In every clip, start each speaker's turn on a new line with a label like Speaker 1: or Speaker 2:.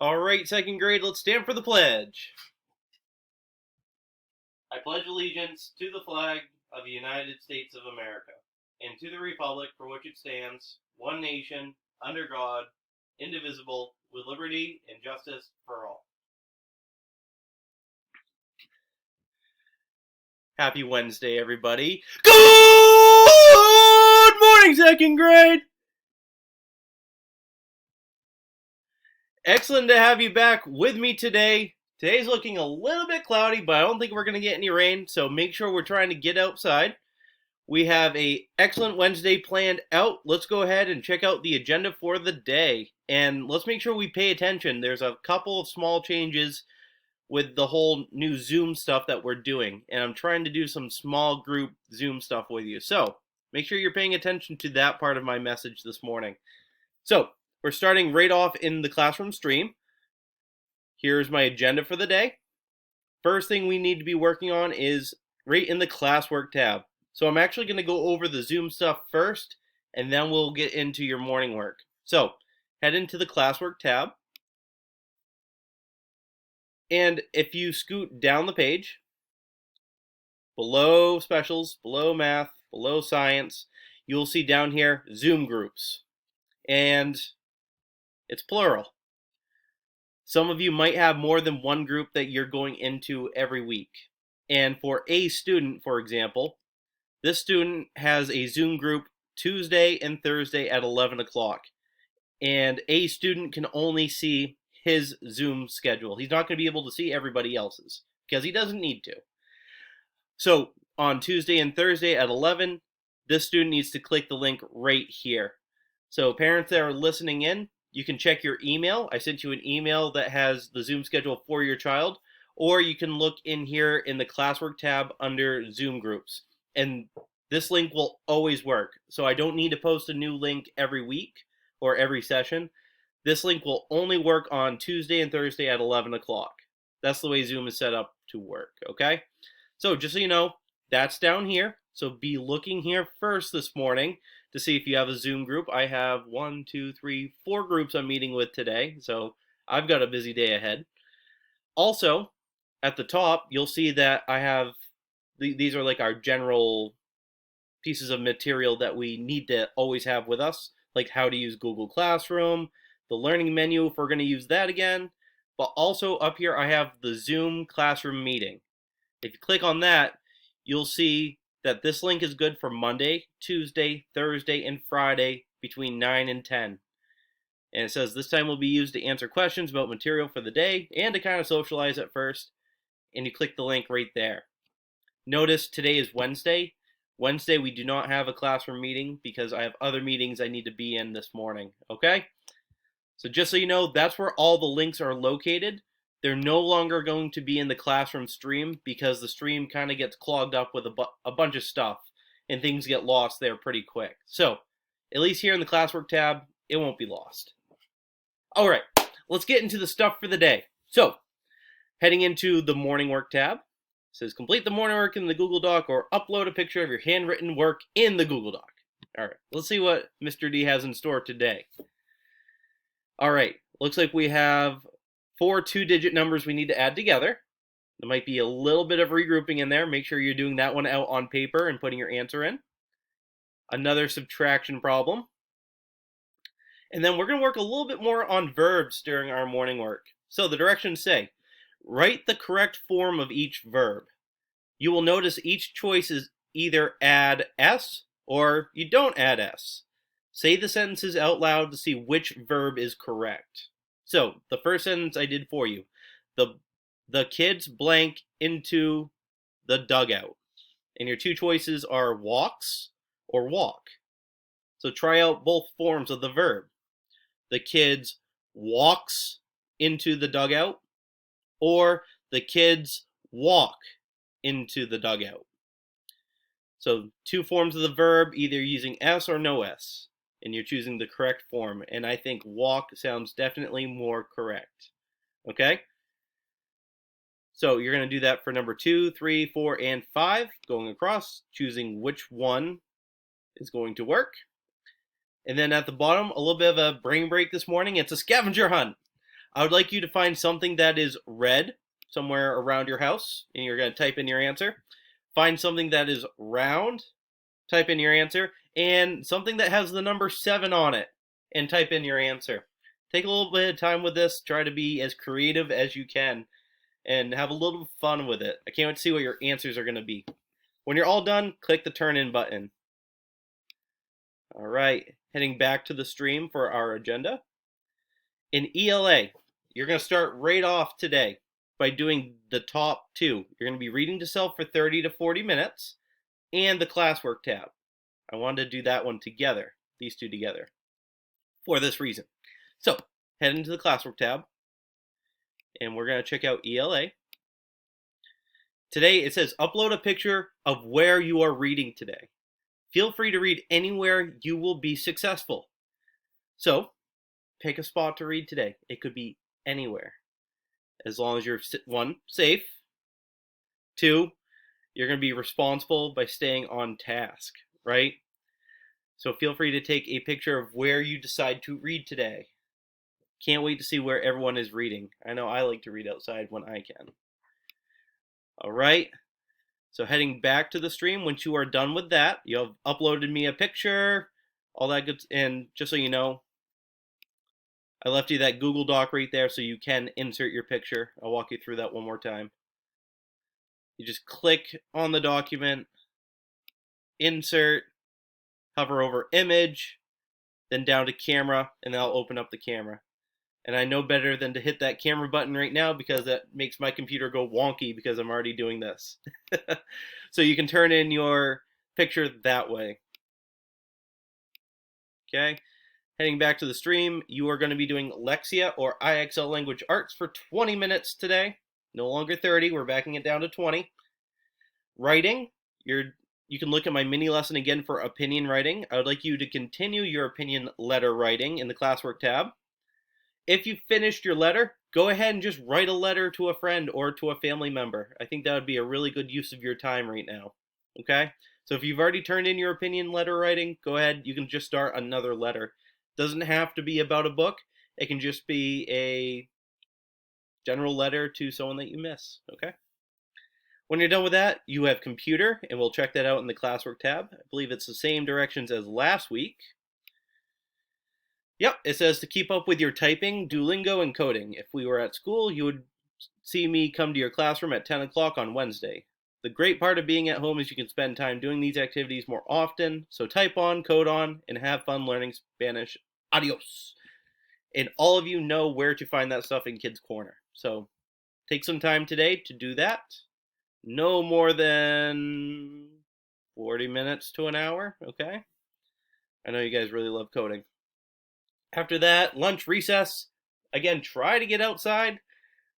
Speaker 1: All right, second grade, let's stand for the pledge. I pledge allegiance to the flag of the United States of America and to the republic for which it stands, one nation, under God, indivisible, with liberty and justice for all. Happy Wednesday, everybody. Good morning, second grade. Excellent to have you back with me today. Today's looking a little bit cloudy, but I don't think we're going to get any rain, so make sure we're trying to get outside. We have an excellent Wednesday planned out. Let's go ahead and check out the agenda for the day. And let's make sure we pay attention. There's a couple of small changes with the whole new Zoom stuff that we're doing. And I'm trying to do some small group Zoom stuff with you. So make sure you're paying attention to that part of my message this morning. So we're starting right off in the classroom stream. Here's my agenda for the day. First thing we need to be working on is right in the classwork tab. So I'm actually going to go over the Zoom stuff first, and then we'll get into your morning work. So head into the classwork tab. And if you scoot down the page, below specials, below math, below science, you'll see down here Zoom groups. And it's plural. Some of you might have more than one group that you're going into every week. And for a student, for example, this student has a Zoom group Tuesday and Thursday at 11 o'clock. And a student can only see his Zoom schedule. He's not going to be able to see everybody else's because he doesn't need to. So on Tuesday and Thursday at 11, this student needs to click the link right here. So parents that are listening in, you can check your email. I sent you an email that has the Zoom schedule for your child, or you can look in here in the classwork tab under Zoom groups. And this link will always work. So I don't need to post a new link every week or every session. This link will only work on Tuesday and Thursday at 11 o'clock. That's the way Zoom is set up to work, okay? So just so you know, that's down here. So be looking here first this morning to see if you have a Zoom group. I have 4 groups I'm meeting with today. So I've got a busy day ahead. Also, at the top, you'll see that I have these are like our general pieces of material that we need to always have with us, like how to use Google Classroom, the learning menu if we're going to use that again. But also up here, I have the Zoom Classroom meeting. If you click on that, you'll see that this link is good for Monday, Tuesday, Thursday, and Friday between 9 and 10. And it says this time will be used to answer questions about material for the day and to kind of socialize at first. And you click the link right there. Notice today is Wednesday. Wednesday we do not have a classroom meeting because I have other meetings I need to be in this morning, okay? So just so you know, that's where all the links are located. They're no longer going to be in the classroom stream because the stream kind of gets clogged up with a bunch of stuff and things get lost there pretty quick. So at least here in the classwork tab, it won't be lost. All right, let's get into the stuff for the day. So heading into the morning work tab, it says complete the morning work in the Google Doc or upload a picture of your handwritten work in the Google Doc. All right, let's see what Mr. D has in store today. All right, looks like we have 4 2-digit numbers we need to add together. There might be a little bit of regrouping in there. Make sure you're doing that one out on paper and putting your answer in. Another subtraction problem. And then we're going to work a little bit more on verbs during our morning work. So the directions say, write the correct form of each verb. You will notice each choice is either add S or you don't add S. Say the sentences out loud to see which verb is correct. So the first sentence I did for you. The kids blank into the dugout. And your 2 choices are walks or walk. So try out both forms of the verb. The kids walks into the dugout, or the kids walk into the dugout. So 2 forms of the verb, either using S or no S, and you're choosing the correct form. And I think walk sounds definitely more correct. Okay? So you're going to do that for number 2, 3, 4, and 5, going across, choosing which one is going to work. And then at the bottom, a little bit of a brain break this morning. It's a scavenger hunt. I would like you to find something that is red somewhere around your house, and you're going to type in your answer. Find something that is round, type in your answer, and something that has the number 7 on it, and type in your answer. Take a little bit of time with this. Try to be as creative as you can, and have a little fun with it. I can't wait to see what your answers are going to be. When you're all done, click the turn in button. All right, heading back to the stream for our agenda. In ELA, you're going to start right off today by doing the top 2. You're going to be reading to self for 30 to 40 minutes and the classwork tab. I wanted to do that one together, these 2 together, for this reason. So, head into the classwork tab, and we're going to check out ELA. Today, it says upload a picture of where you are reading today. Feel free to read anywhere. You will be successful. So, pick a spot to read today. It could be anywhere, as long as you're, 1, safe, 2, you're going to be responsible by staying on task, right? So feel free to take a picture of where you decide to read today. Can't wait to see where everyone is reading. I know I like to read outside when I can. All right. So heading back to the stream, once you are done with that, you have uploaded me a picture, all that good. And just so you know, I left you that Google Doc right there so you can insert your picture. I'll walk you through that one more time. You just click on the document, insert, hover over image, then down to camera, and that'll open up the camera. And I know better than to hit that camera button right now because that makes my computer go wonky because I'm already doing this. So you can turn in your picture that way. Okay. Heading back to the stream, you are going to be doing Lexia or IXL Language Arts for 20 minutes today. No longer 30. We're backing it down to 20. Writing, you can look at my mini lesson again for opinion writing. I would like you to continue your opinion letter writing in the classwork tab. If you finished your letter, go ahead and just write a letter to a friend or to a family member. I think that would be a really good use of your time right now. Okay? So if you've already turned in your opinion letter writing, go ahead. You can just start another letter. Doesn't have to be about a book. It can just be a general letter to someone that you miss. Okay? When you're done with that, you have computer, and we'll check that out in the classwork tab. I believe it's the same directions as last week. Yep, it says to keep up with your typing, Duolingo, and coding. If we were at school, you would see me come to your classroom at 10 o'clock on Wednesday. The great part of being at home is you can spend time doing these activities more often, so type on, code on, and have fun learning Spanish. Adios! And all of you know where to find that stuff in Kids Corner. So take some time today to do that. No more than 40 minutes to an hour, okay? I know you guys really love coding. After that, lunch, recess. Again, try to get outside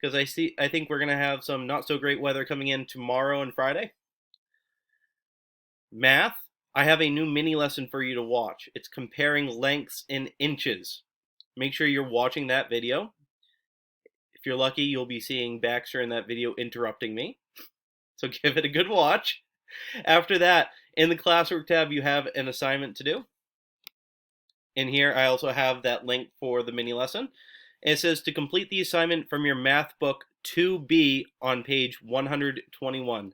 Speaker 1: because I think we're going to have some not so great weather coming in tomorrow and Friday. Math, I have a new mini lesson for you to watch. It's comparing lengths in inches. Make sure you're watching that video. If you're lucky, you'll be seeing Baxter in that video interrupting me. So give it a good watch. After that, in the classwork tab, you have an assignment to do. In here, I also have that link for the mini lesson. It says to complete the assignment from your math book 2B on page 121.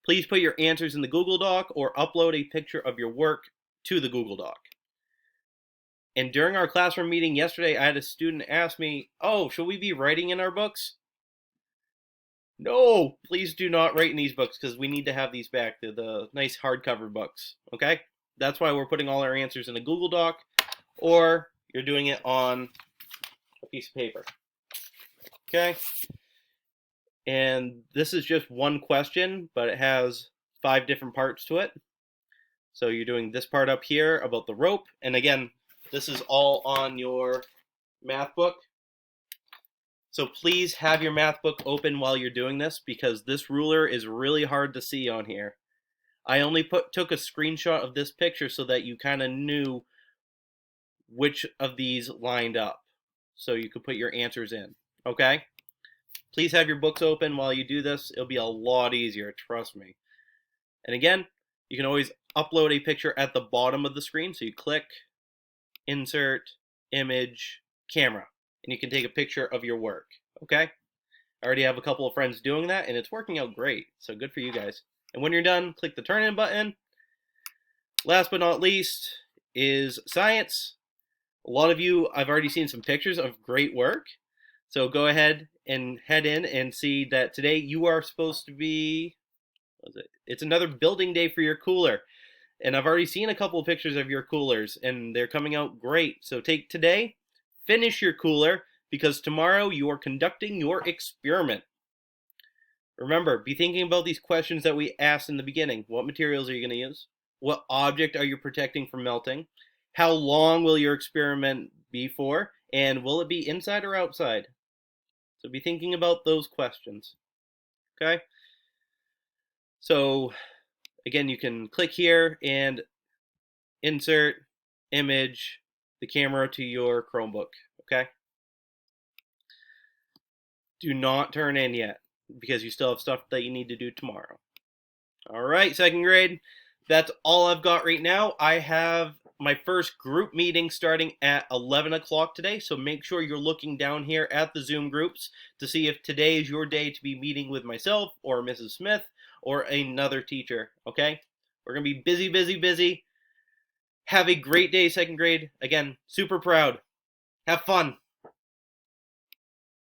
Speaker 1: Please put your answers in the Google Doc or upload a picture of your work to the Google Doc. And during our classroom meeting yesterday, I had a student ask me, oh, should we be writing in our books? No, please do not write in these books because we need to have these back. They're the nice hardcover books, okay? That's why we're putting all our answers in a Google Doc, or you're doing it on a piece of paper, okay? And this is just one question, but it has 5 different parts to it. So you're doing this part up here about the rope, and again, this is all on your math book. So please have your math book open while you're doing this because this ruler is really hard to see on here. I only took a screenshot of this picture so that you kind of knew which of these lined up so you could put your answers in, okay? Please have your books open while you do this. It'll be a lot easier, trust me. And again, you can always upload a picture at the bottom of the screen. So you click, insert, image, camera, and you can take a picture of your work. Okay? I already have a couple of friends doing that, and it's working out great. So good for you guys. And when you're done, click the turn in button. Last but not least is science. A lot of you, I've already seen some pictures of great work. So go ahead and head in and see that today you are supposed to be, it's another building day for your cooler. And I've already seen a couple of pictures of your coolers, and they're coming out great. So take today, finish your cooler, because tomorrow you are conducting your experiment. Remember, be thinking about these questions that we asked in the beginning. What materials are you going to use? What object are you protecting from melting? How long will your experiment be for? And will it be inside or outside? So be thinking about those questions. Okay? So again, you can click here and insert image the camera to your Chromebook. Okay? Do not turn in yet, because you still have stuff that you need to do tomorrow. All right, second grade, that's all I've got right now. I have my first group meeting starting at 11 o'clock today, so make sure you're looking down here at the Zoom groups to see if today is your day to be meeting with myself or Mrs. Smith or another teacher, okay? We're going to be busy, busy, busy. Have a great day, second grade. Again, super proud. Have fun.